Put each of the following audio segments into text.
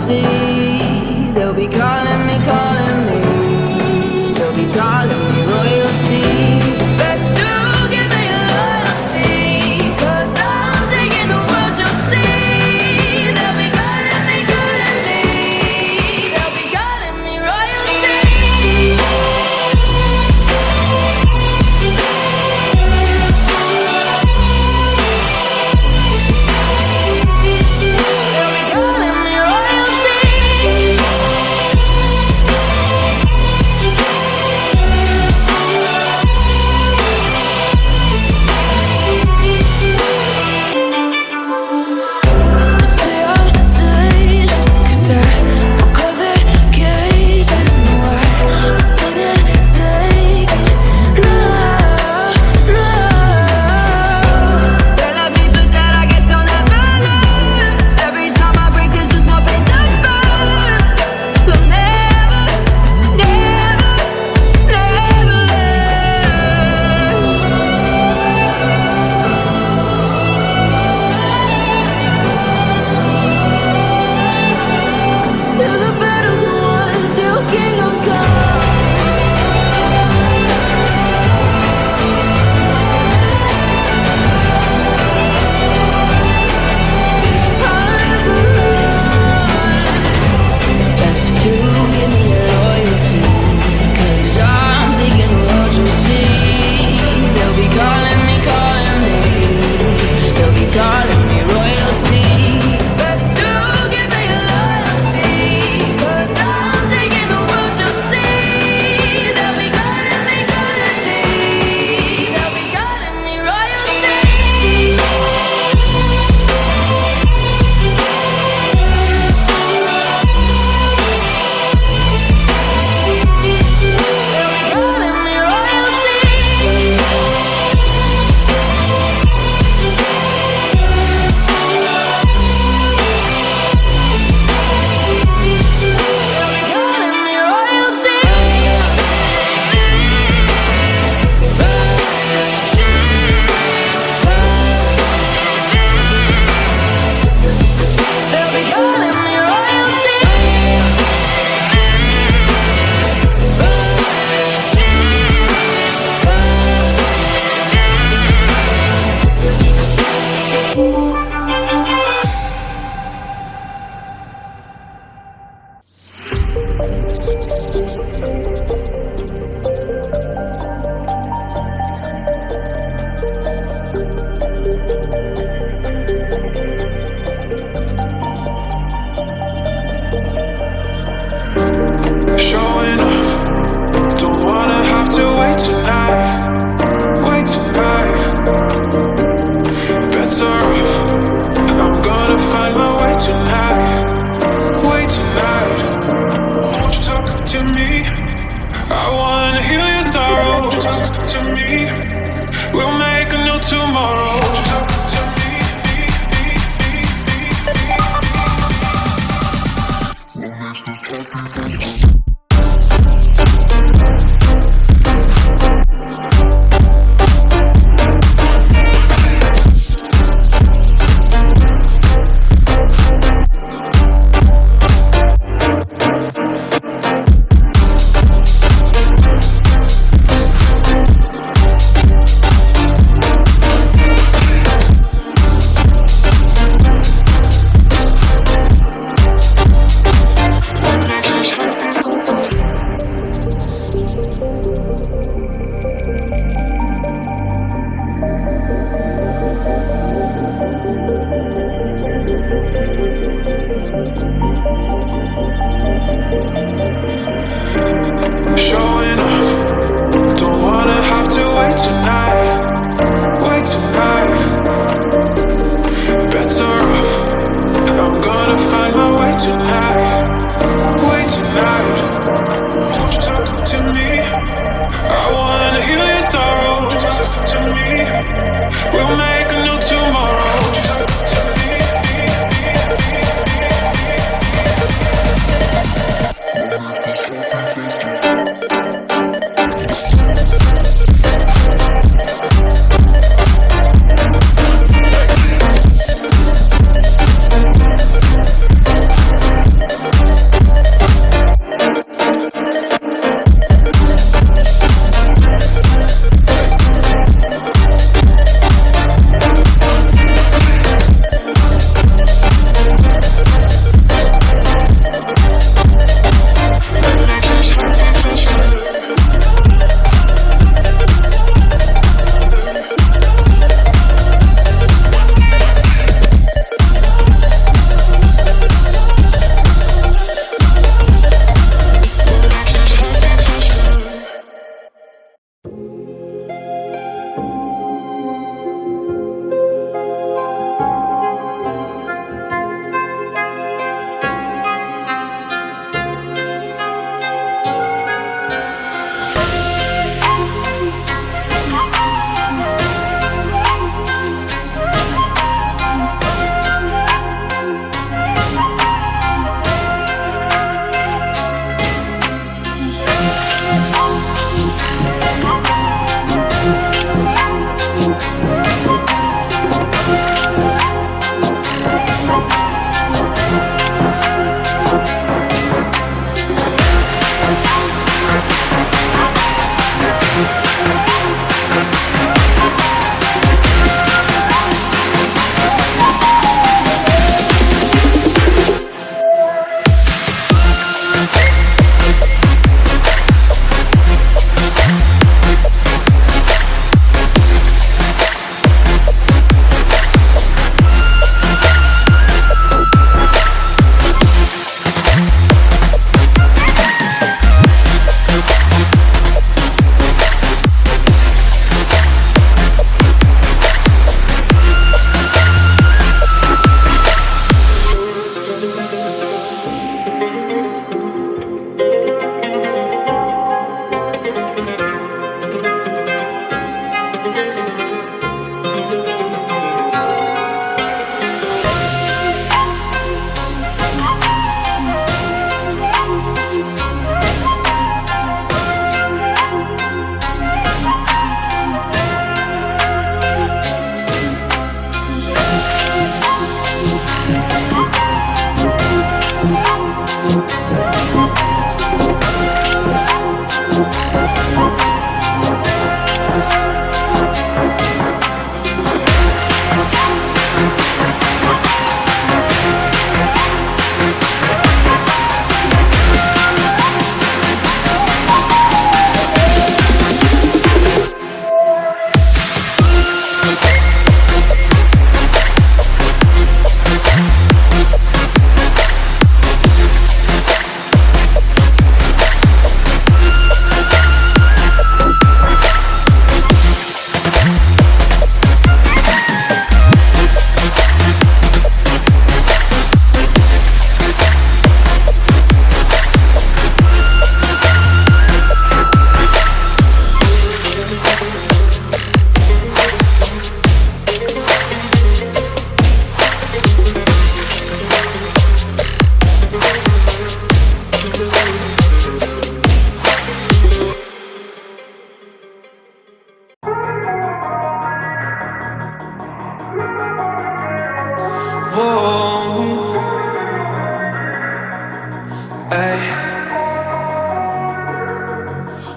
royalty. They'll be calling me, calling me. They'll be calling me royalty. Best to give me loyalty, 'cause I'm taking the world, you'll see. They'll be calling me, calling me. They'll be calling me royalty. Showing off, don't wanna have to wait tonight. Wait tonight, better off, I'm gonna find my way tonight. Wait tonight, won't you talk to me? I wanna heal your sorrow. Won't you talk to me? We'll make a new tomorrow. Won't you talk to me? We'll make this happy. Happy.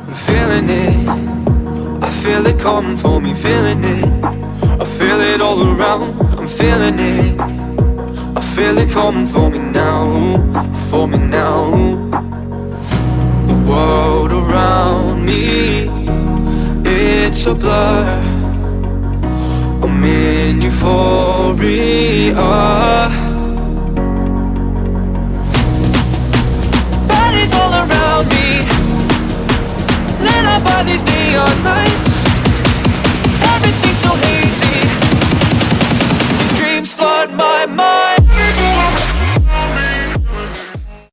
I'm feeling it, I feel it coming for me, feeling it, I feel it all around, I'm feeling it, I feel it coming for me now, for me now. The world around me, it's a blur, I'm in euphoria. Bodies all around me, lit up by these neon lights. Everything's so hazy, these dreams flood my mind.